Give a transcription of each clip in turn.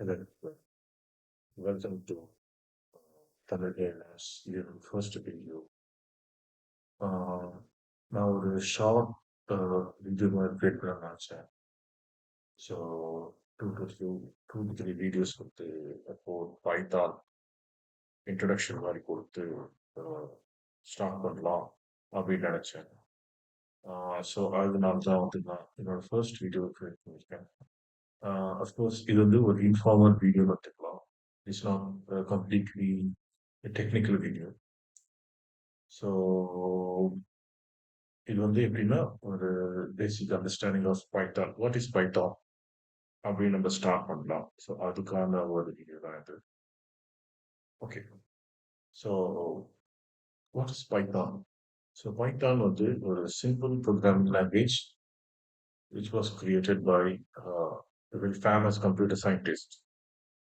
Hello, welcome to Tamil Airlines. Your first video. நான் ஒரு short video மாதிரி create பண்ண நினச்சேன். So two to three videos கொடுத்து அப்போ பைத்தான் இன்ட்ரடக்ஷன் மாதிரி கொடுத்து ஸ்டார்ட் பண்ணலாம் அப்படின்னு நினச்சேன். ஸோ அதனால தான் வந்து நான் என்னோட ஃபர்ஸ்ட் வீடியோ கிரியேட் பண்ணியிருக்கேன். அஃப்கோர்ஸ் இது வந்து ஒரு இன்ஃபார்மல் வீடியோ பார்த்துக்கலாம். It's not completely technical video. So இது வந்து எப்படின்னா ஒரு basic understanding of Python. What is Python அப்படின்னு நம்ம ஸ்டார்ட் பண்ணலாம். ஸோ அதுக்கான ஒரு வீடியோ தான் இது. Okay. So what is Python? So Python வந்து ஒரு simple programming language which was created by a very famous computer scientist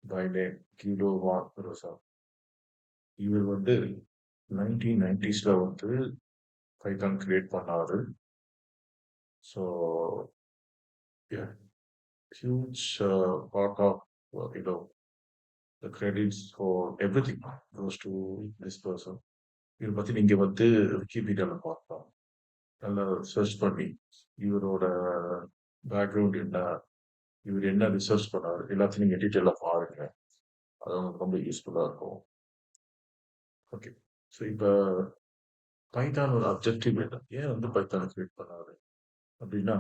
by name Guido van Rosa. இவர் வந்து 1990s வந்து பைத்தான் கிரியேட் பண்ணாரு. So huge part of the credits for everything goes to this person. இவரை பத்தி நீங்க வந்து விக்கிபீடியால பார்க்கலாம். நல்லா சர்ச் பண்ணி இவரோட பேக்ரவுண்ட் என்ன, இவர் என்ன ரிசர்ச் பண்ணாரு எல்லாத்தையும் நீங்க டீட்டெயிலாக பாருங்க. அது உங்களுக்கு ரொம்ப யூஸ்ஃபுல்லா இருக்கும். ஓகே. ஸோ இப்போ பைத்தானோட அப்ஜெக்டிவ் என்ன, ஏன் வந்து பைத்தானை கிரியேட் பண்ணாரு அப்படின்னா,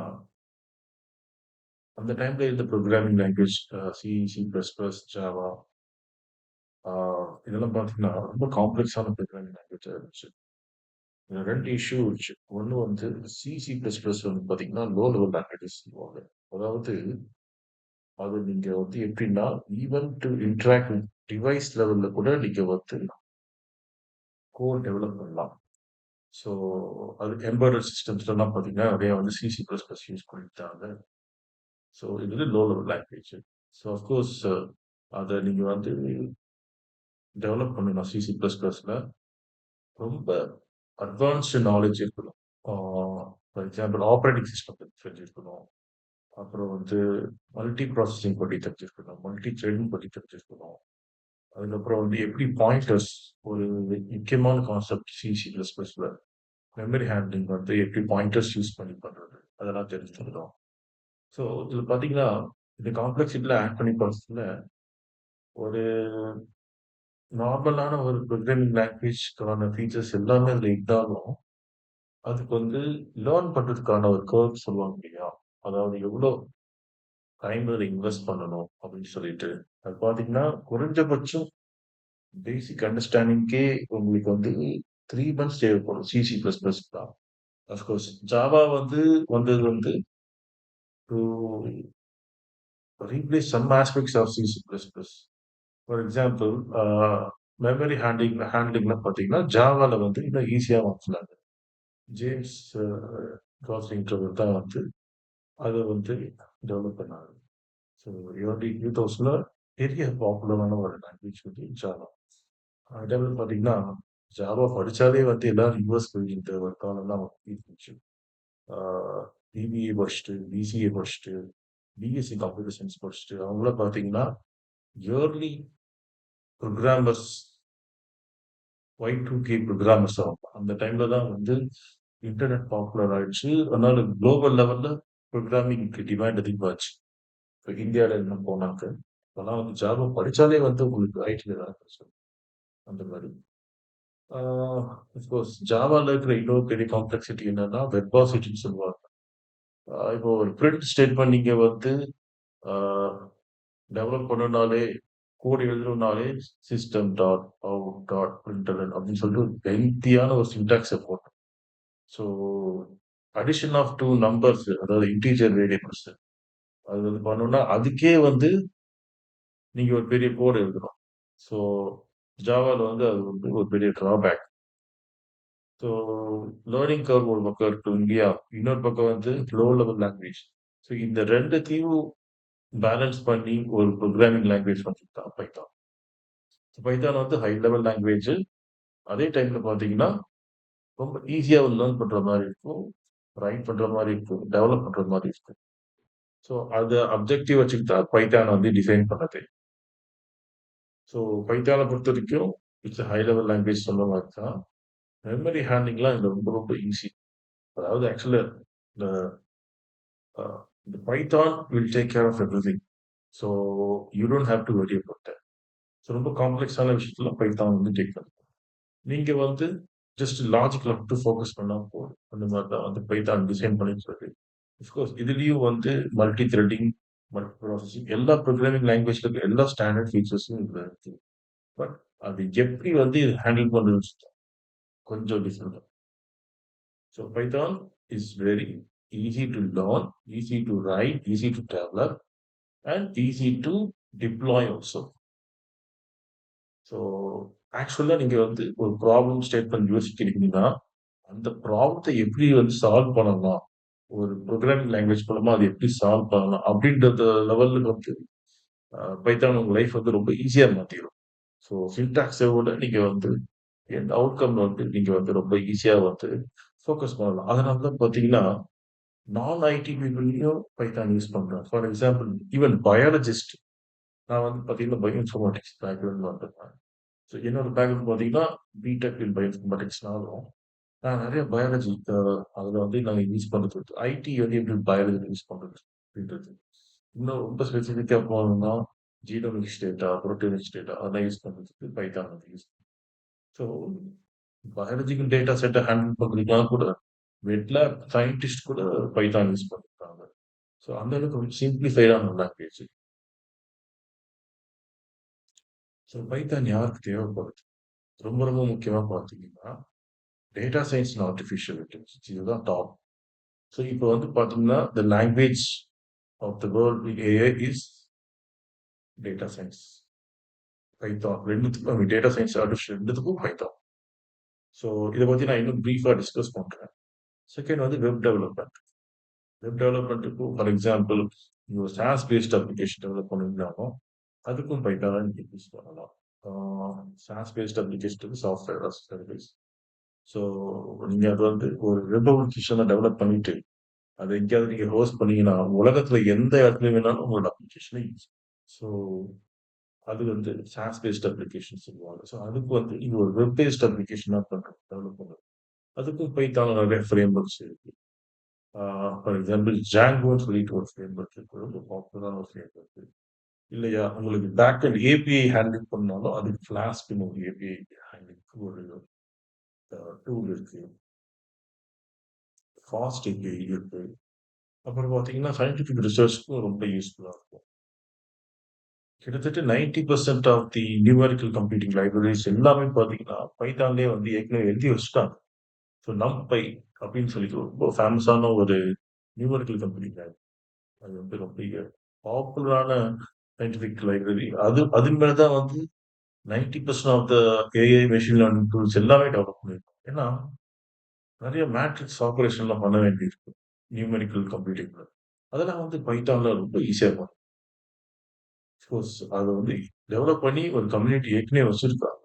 அந்த டைம்ல இருந்த ப்ரோக்ராமிங் லாங்குவேஜ் C++, ஜாவா இதெல்லாம் பார்த்தீங்கன்னா ரொம்ப காம்ப்ளெக்ஸான ப்ரோக்ராமிங் லாங்குவேஜாக இருந்துச்சு. ரெண்டு இஷ்யூ இருந்துச்சு. ஒன்று வந்து C++ வந்து பார்த்தீங்கன்னா லோ லெவல் லாங்குவேஜஸ் சொல்லுவாங்க. அதாவது அது நீங்க வந்து எப்படின்னா even to interact with device லெவல்ல கூட நீங்க வந்து கோட் டெவலப் பண்ணலாம். ஸோ அது எம்பெடட் சிஸ்டம்ஸ்லாம் பார்த்தீங்கன்னா நிறைய வந்து C++ யூஸ் பண்ணிட்டாங்க. ஸோ இது வந்து low level language. So of course அதை நீங்கள் வந்து டெவலப் பண்ணணும். C++ல ரொம்ப அட்வான்ஸ்டு நாலேஜ் இருக்கணும். ஃபார் எக்ஸாம்பிள் ஆப்ரேட்டிங் சிஸ்டம் பற்றி தெரிஞ்சிருக்கணும். அப்புறம் வந்து மல்டி ப்ராசஸிங் பற்றி தெரிஞ்சிருக்கணும், மல்டி த்ரெடிங் பற்றி தெரிஞ்சிருக்கணும். அதுக்கப்புறம் வந்து எப்படி பாயிண்டர்ஸ் ஒரு முக்கியமான கான்செப்ட் C++ல மெமரி ஹேண்ட்லிங் வந்து எப்படி பாயிண்டர்ஸ் யூஸ் பண்ணி பண்ணுறது அதெல்லாம் தெரிஞ்சுக்கணும். ஸோ இதில் பார்த்தீங்கன்னா இந்த காம்ப்ளெக்சிட்டியில் ஆட் பண்ணி பார்த்துல ஒரு நார்மலான ஒரு ப்ரோக்ராமிங் லாங்குவேஜ்க்கான ஃபீச்சர்ஸ் எல்லாமே அதில் இருந்தாலும் அதுக்கு வந்து லேர்ன் பண்ணுறதுக்கான ஒரு கர்வ் சொல்லுவாங்க இல்லையா, அதாவது எவ்வளோ டைம் அதில் இன்வெஸ்ட் பண்ணணும் அப்படின்னு சொல்லிட்டு அது பார்த்தீங்கன்னா குறைஞ்சபட்சம் பேசிக் அண்டர்ஸ்டாண்டிங்கே உங்களுக்கு வந்து 3 months தேவைப்படும் C++ தான். அஃப்கோர்ஸ் ஜாவா வந்து வந்தது வந்து to replace some aspects of C++. For example memory ஹேண்ட்லிங்லாம் பார்த்தீங்கன்னா ஜாவால வந்து இன்னும் ஈஸியாக மாற்றலாங்க. ஜேம்ஸ் காஸ்லிங்ன்றவர் தான் வந்து அதை வந்து டெவலப் பண்ணாங்க. ஸோ இயர்லி 2000ல பெரிய பாப்புலரான ஒரு லாங்குவேஜ் வந்து ஜாவா. டெவலப் பார்த்தீங்கன்னா ஜாவா படித்தாலே வந்து எல்லாரும் யூஎஸ் போயிட்டு ஒரு காலம்லாம் இருந்துச்சு. பிபிஏ படிச்சுட்டு, பிசிஏ படிச்சுட்டு, பிஎஸ்சி கம்ப்யூட்டர் சயின்ஸ் படிச்சுட்டு அவங்களாம் பார்த்தீங்கன்னா இயர்லி ப்ரோக்ராமர்ஸ் Y2K ப்ரோக்ராமர்ஸ் ஆகும். அந்த டைம்ல தான் வந்து இன்டர்நெட் பாப்புலர் ஆயிடுச்சு. அதனால குளோபல் லெவல்ல ப்ரோக்ராமிங்க்கு டிமாண்ட் அதிகமாச்சு. இப்போ இந்தியாவில் என்ன போனாக்க அதெல்லாம் வந்து ஜாவா படித்தாலே வந்து உங்களுக்கு ஐடியில் தான் கிடைச்சது அந்த மாதிரி. அஃப்கோர்ஸ் ஜாவாவில் இருக்கிற இன்னொரு பெரிய காம்ப்ளெக்சிட்டி என்னன்னா வெர்பாசிட்டின்னு சொல்லுவாங்க. இப்போ ஒரு பிரிண்ட் ஸ்டேட்மெண்ட் நீங்கள் வந்து டெவலப் பண்ணனாலே கோட் எழுதணும்னாலே system dot out dot println அப்படின்னு சொல்லிட்டு ஒரு லென்த்தியான ஒரு சின்டாக்ஸை போட்டோம். ஸோ அடிஷன் ஆஃப் 2 நம்பர்ஸ் அதாவது இன்டீஜர் வேரியபிள்ஸ் அது வந்து பண்ணோம்னா அதுக்கே வந்து நீங்கள் ஒரு பெரிய கோட் எழுதணும். ஸோ ஜாவாவில் வந்து அது வந்து ஒரு பெரிய ட்ராபேக். ஸோ லேர்னிங் கர்வ் ஒரு பக்கம் இருக்கு இல்லையா, இன்னொரு பக்கம் வந்து லோ லெவல் லாங்குவேஜ். ஸோ இந்த ரெண்டுத்தையும் பேலன்ஸ் பண்ணி ஒரு ப்ரோக்ராமிங் லாங்குவேஜ் வந்து தான் பைத்தான். பைத்தான் வந்து ஹை லெவல் லாங்குவேஜ், அதே டைம்ல பார்த்தீங்கன்னா ரொம்ப ஈஸியாக லேர்ன் பண்ணுற மாதிரி இருக்கும், ரைட் பண்ணுற மாதிரி இருக்கும், டெவலப் பண்ணுற மாதிரி இருக்கும். ஸோ அது அப்ஜெக்டிவ் வச்சுக்கிட்டு தான் பைத்தான் வந்து டிசைன் பண்ணது. ஸோ பைத்தான பொறுத்தவரைக்கும் இட்ஸ் ஹை லெவல் லாங்குவேஜ் சொன்ன மாதிரி தான். மெமரி ஹேண்ட்லிங்லாம் இதுல ரொம்ப ரொம்ப ஈஸி. அதாவது ஆக்சுவலா இந்த இந்த Python will take care of everything. So you don't have to worry about that. So ரொம்ப காம்ப்ளெக்ஸான விஷயத்துல பைத்தான் வந்து டேக் பண்ணும். நீங்க வந்து ஜஸ்ட் லாஜிக்ல மட்டும் ஃபோக்கஸ் பண்ணா போதும். அந்த மாதிரி தான் வந்து பைத்தான் டிசைன் பண்ணியிருக்கிறது. அஃப்கோர்ஸ் இதுலயும் வந்து மல்டி த்ரெட்டிங், மல்டி ப்ராசஸிங் எல்லா ப்ரோகிராமிங் லாங்குவேஜ்ல இருக்க எல்லா ஸ்டாண்டர்ட் ஃபீச்சர்ஸும் இதுல இருக்கு. பட் அது எப்படி வந்து இது ஹேண்டில் பண்றது கொஞ்சம் different. So Python is very easy to learn, easy to right, easy to develop and easy to deploy also. So ஆக்சுவலா நீங்க வந்து ஒரு ப்ராப்ளம் ஸ்டேட்மெண்ட் யோசிக்கிறீங்கன்னா, அந்த ப்ராப்ளத்த எப்படி வந்து சால்வ் பண்ணலாம்? ஒரு ப்ரோகிராமிங் லாங்குவேஜ் மூலமா அது எப்படி சால்வ் பண்ணலாம்? அப்படின்றத லெவல்ல வந்து பைத்தான் உங்க லைஃப் வந்து ரொம்ப ஈஸியா மாத்திரும். ஸோ சின்டாக்ஸ விட நீங்க வந்து எந்த அவுட்கம் வந்து நீங்க வந்து ரொம்ப ஈஸியா வந்து ஃபோக்கஸ் பண்ணலாம். அதனால தான் பார்த்தீங்கன்னா, நான் ஐடி பீப்பிள்லயும் பைத்தான் யூஸ் பண்றாங்க. ஃபார் எக்ஸாம்பிள் ஈவன் பயாலஜிஸ்ட் நான் வந்து பார்த்தீங்கன்னா, பயோ இன்ஃபர்மேட்டிக்ஸ் பேக்ரவுண்ட்ல வந்திருக்கேன். ஸோ என்னோட பேக்ரவுண்ட் பார்த்தீங்கன்னா, பிடெக் இன் பயோ இன்ஃபர்மேட்டிக்ஸ்னாலும் நான் நெறைய பயாலஜி அதுல வந்து நாங்க யூஸ் பண்றது ஐடி வந்து எப்படி பயாலஜி யூஸ் பண்றது அப்படின்றது. இன்னும் ரொம்ப ஸ்பெசிஃபிக்கா போனோம்னா, ஜீனோமிக்ஸ் டேட்டா, புரோட்டீனிக்ஸ் டேட்டா அதெல்லாம் யூஸ் பண்றதுக்கு பைத்தான் வந்து யூஸ் ஸோ பயாலஜிக்கல் டேட்டா செட்ட ஹேண்டில் பண்றதுக்காக கூட வெட்லாப் சயின்டிஸ்ட் கூட பைத்தான் யூஸ் பண்ணிருக்காங்க. ஸோ அந்த அளவுக்கு கொஞ்சம் சிம்பிளிஃபைடான லாங்குவேஜ். ஸோ பைத்தான் யாருக்கு தேவைப்படுது? ரொம்ப ரொம்ப முக்கியமா பார்த்தீங்கன்னா, data science and artificial intelligence இதுதான் டாப். ஸோ இப்போ வந்து பார்த்தீங்கன்னா, the language of the world in AI is data science. Python 2த்துக்கும் டேட்டா சயின்ஸ், ஆர்டிஃபிஷியல் 2த்துக்கும் பைத்தான். ஸோ இத பத்தி நான் இன்னும் பிரீஃபா டிஸ்கஸ் பண்றேன். செகண்ட் வந்து வெப் டெவலப்மெண்ட். வெப் டெவலப்மெண்ட்டுக்கும் ஃபார் எக்ஸாம்பிள், நீங்க ஒரு சாஸ் பேஸ்ட் அப்ளிகேஷன் டெவலப் பண்ணீங்கனாலும், அதுக்கும் பைத்தான நீங்க யூஸ் பண்ணலாம். A SaaS based application software as service. So நீங்க அது வந்து ஒரு வெப் அப்ளிகேஷன டெவலப் பண்ணிட்டு, அத எங்கேயாவது நீங்க ஹோஸ்ட் பண்ணீங்கன்னா, உலகத்துல எந்த இடத்துல வேணாலும் உங்களோட அப்ளிகேஷன யூஸ் ஸோ அது வந்து சாஸ் பேஸ்ட் அப்ளிகேஷன் சொல்லுவாங்க. ஸோ அதுக்கு வந்து நீங்க ஒரு வெப் பேஸ்ட் அப்ளிகேஷனா பண்றது டெவலப் பண்றது. அதுக்கும் பைத்தான்ல நெறைய ஃப்ரேம் ஒர்க்ஸ் இருக்கு. ஃபார் எக்ஸாம்பிள் ஜாங்கோன்னு சொல்லிட்டு ஒரு ஃப்ரேம் ஒர்க் இருக்கு. ரொம்ப பாப்புலரான ஒரு ஃப்ரேம் ஒர்க். இல்லையா உங்களுக்கு பேக் அண்ட் ஏபிஐ ஹேண்டில் பண்ணாலும் அதுக்கு ஃபிளாஸ்க்னு ஒரு ஏபிஐ ஹேண்டிலுக்கு ஒரு டூல் இருக்கு. ஃபாஸ்ட் ஏபிஐ இருக்கு. அப்புறம் பார்த்தீங்கன்னா, சயின்டிஃபிக் ரிசர்ச்க்கும் ரொம்ப யூஸ்ஃபுல்லா இருக்கும். கிட்டத்தட்ட 90% of the numerical computing libraries எல்லாமே பார்த்தீங்கன்னா, பைத்தான்லயே வந்து ஏற்கனவே எழுதி வச்சுட்டாங்க. ஸோ நம்பை அப்படின்னு சொல்லிட்டு ரொம்ப ஃபேமஸான ஒரு நியூமெரிக்கல் கம்ப்யூட்டிங் லைப்ரரி. அது வந்து ரொம்ப பாப்புலரான சயின்டிஃபிக் லைப்ரரி. அது மேல தான் வந்து 90% of the AI machine learning tools எல்லாமே டெவலப் பண்ணியிருக்கோம். ஏன்னா, நெறைய மேட்ரிக்ஸ் ஆப்பரேஷன்லாம் பண்ண வேண்டியிருக்கு. நியூமெரிக்கல் கம்ப்யூட்டிங்ல. அதெல்லாம் வந்து பைத்தான்ல ரொம்ப ஈஸியா இருக்கும். அஃப்கோர்ஸ் அத வந்து டெவலப் பண்ணி ஒரு கம்யூனிட்டி ஏற்கனவே வச்சிருக்காங்க.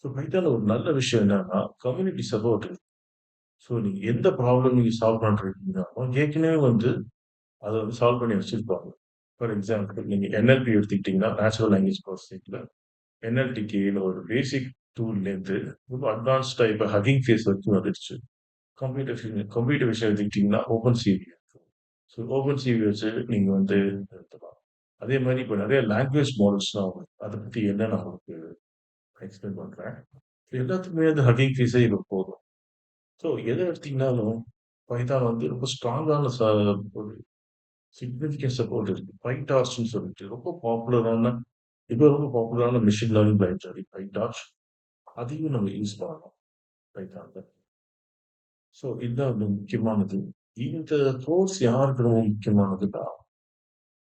ஸோ பைத்தான்ல ஒரு நல்ல விஷயம் என்னன்னா, கம்யூனிட்டி சப்போர்ட் இருக்கு. ஸோ நீங்க எந்த ப்ராப்ளம் நீங்க சால்வ் பண்றீங்கனாலும், ஏற்கனவே வந்து அத வந்து சால்வ் பண்ணி வச்சிருப்பாங்க. ஃபார் எக்ஸாம்பிள் நீங்க என்எல்பி எடுத்துக்கிட்டீங்கன்னா, நேச்சுரல் லாங்குவேஜ் ப்ராசஸிங்ல என்எல்டிகேன்னு ஒரு பேசிக் டூல்லேருந்து ரொம்ப அட்வான்ஸ்டா இப்ப ஹக்கிங் ஃபேஸ் வரைக்கும் வந்துடுச்சு. கம்ப்யூட்டர் விஷயம் எடுத்துக்கிட்டீங்கன்னா, ஓப்பன் சிவி இருக்கு. ஸோ ஓப்பன் சிவி வச்சு நீங்க வந்து நிறுத்தலாம். அதே மாரி இப்ப நெறைய லாங்குவேஜ் மாடல்ஸ்லாம் வருது. அத பத்தி என்ன நான் உங்களுக்கு எக்ஸ்பிளைன் பண்றேன். எல்லாத்துக்குமே அந்த ஹக்கிங் ஃபேஸே இப்ப போதும். ஸோ எத எடுத்தீங்கனாலும், பைதான் வந்து ரொம்ப ஸ்ட்ராங்கான ஒரு சிக்னிஃபிகன்ட் சப்போர்ட் இருக்கு. பைடார்ச்ன்னு சொல்லிட்டு ரொம்ப பாப்புலரான மெஷின் லேர்னிங் லைப்ரரி பைடார்ச். அதையும் நம்ம யூஸ் பண்ணலாம் பைத்தான்ல. ஸோ இதுதான் வந்து முக்கியமானது. இந்த கோர்ஸ் யாருக்கு ரொம்ப முக்கியமானதுன்னா,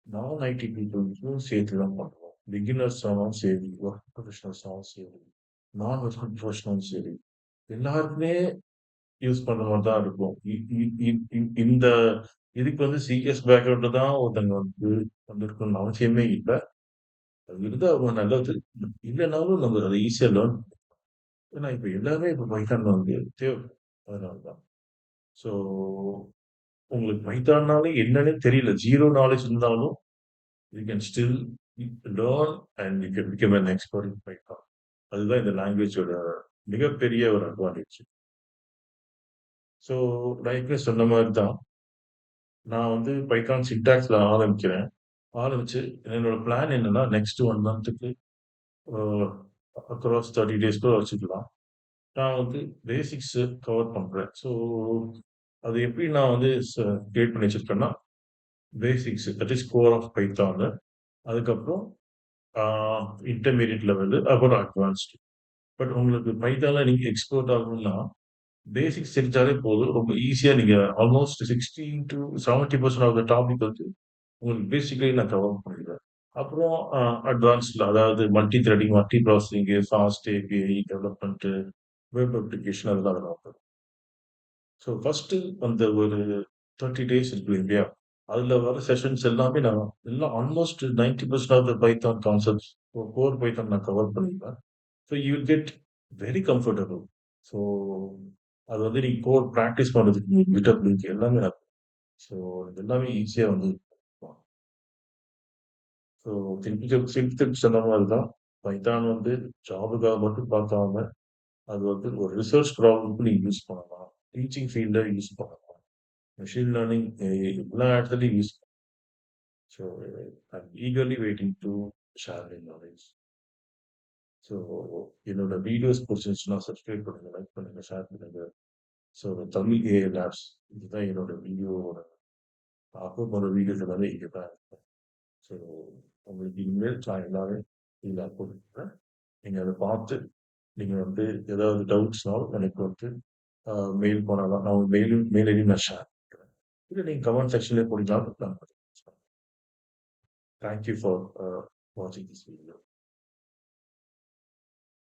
நான் ஐடி பீப்பிள்க்கும் சேர்த்து தான் பண்ணுவோம். பிகினர்ஸ் ஆனாலும் சரி, ஒர்க் ப்ரொஃபஷனல்ஸ் ஆனாலும் சரி, நான் ஒர்க் ப்ரொஃபஷனலும் சரி, எல்லாருக்குமே யூஸ் பண்ற மாரி தான் இருக்கும். இ இ இ இ இந்த இதுக்கு வந்து சிஎஸ் பேக்ரவுண்ட்ல தான் ஒருத்தங்க வந்து வந்திருக்கணும்னு அவசியமே இல்ல. அது இருந்தா ரொம்ப நல்லது. இல்லனாலும் நம்ம அத ஈஸியா லேர்ன் ஏன்னா இப்ப எல்லாமே இப்ப பைத்தான்ல வந்து தேவைப்படும். அதனால தான். ஸோ உங்களுக்கு பைத்தான்னாலே என்னன்னே தெரியல. 0 நாலேட்ஜ் இருந்தாலும் you can still learn and you can become an expert in Python. அதுதான் இந்த லாங்குவேஜோட மிகப்பெரிய ஒரு அட்வான்டேஜ். ஸோ நான் ஏற்கனவே சொன்ன மாதிரி தான் நான் வந்து பைத்தான் சின்டாக்ஸ்ல ஆரம்பிக்கிறேன். ஆரம்பிச்சு என்னோட பிளான் என்னன்னா நெக்ஸ்ட் 1 மந்த்துக்கு அக்ராஸ் 30 டேஸ் கூட வச்சுக்கலாம். நான் வந்து பேசிக்ஸ் கவர் பண்றேன். ஸோ அது எப்படி நான் வந்து கிரியேட் பண்ணி வச்சிருக்கேன்னா, basics that is core of Python. அதுக்கப்புறம் இன்டர்மீடியட் லெவலு, அப்புறம் அட்வான்ஸ்டு. பட் உங்களுக்கு பைத்தான்ல நீங்க எக்ஸ்போர்ட் ஆகணும்னா, பேசிக்ஸ் தெரிஞ்சாலே போதும். ரொம்ப ஈஸியா நீங்க almost 60 to 70% of the topic வந்து உங்களுக்கு பேசிக்கலி நான் கவர் பண்ணிடுவேன். அப்புறம் அட்வான்ஸ்ல அதாவது multithreading, multiprocessing, fast API development, web application அதெல்லாம் அதில வந்துரும். ஸோ ஃபர்ஸ்ட்டு அந்த ஒரு 30 டேஸ் இருக்கு இல்லையா? அதில வர செஷன்ஸ் எல்லாமே நான் எல்லாம் almost 90% of the Python concepts, core Python நான் கவர் பண்ணிருவேன். So you will get very comfortable. So அது வந்து நீங்க கோர் பிராக்டிஸ் பண்றதுக்கு GitHub லிங்க் எல்லாமே இருக்கு. ஸோ எல்லாமே ஈஸியா வந்து ஸோ சின்டெக்ஸ் சொன்ன மாரி தான். பைத்தான் வந்து ஜாபுக்காக மட்டும் பார்க்காம, அது வந்து ஒரு ரிசர்ச் ப்ராப்ளம்க்கு நீங்க யூஸ் பண்ணலாம். டீச்சிங் ஃபீல்ட்ல யூஸ் பண்ணலாம். மெஷின் லேர்னிங் எல்லா இடத்துலயும் use so I am eagerly waiting to share my knowledge. So என்னோட வீடியோஸ் புடிச்சிருந்துச்சுன்னா சப்ஸ்கிரைப் பண்ணுங்க, லைக் பண்ணுங்க, ஷேர் பண்ணுங்க. ஸோ தமிழ் ஏஐ லேப்ஸ் இதுதான் என்னோட வீடியோவோட அப்லோட் பண்ற வீடியோஸ் எல்லாமே இங்க தான் இருக்கும். ஸோ உங்களுக்கு இனிமேல் நான் எல்லாமே இதில அப்லோட் பண்றேன். நீங்க அத பார்த்து, நீங்க வந்து ஏதாவது டவுட்ஸ்னாலும் எனக்கு வந்து அ மெயில் பண்ணலாம். நான் உங்க மெயில் ஐடி நான் ஷேர் பண்றேன். இல்ல நீங்க கமெண்ட் செக்ஷன்லயே போட்டீங்கனாலும் நான் பதில் சொல்றேன். தேங்க் யூ ஃபார் வாட்சிங் திஸ் வீடியோ.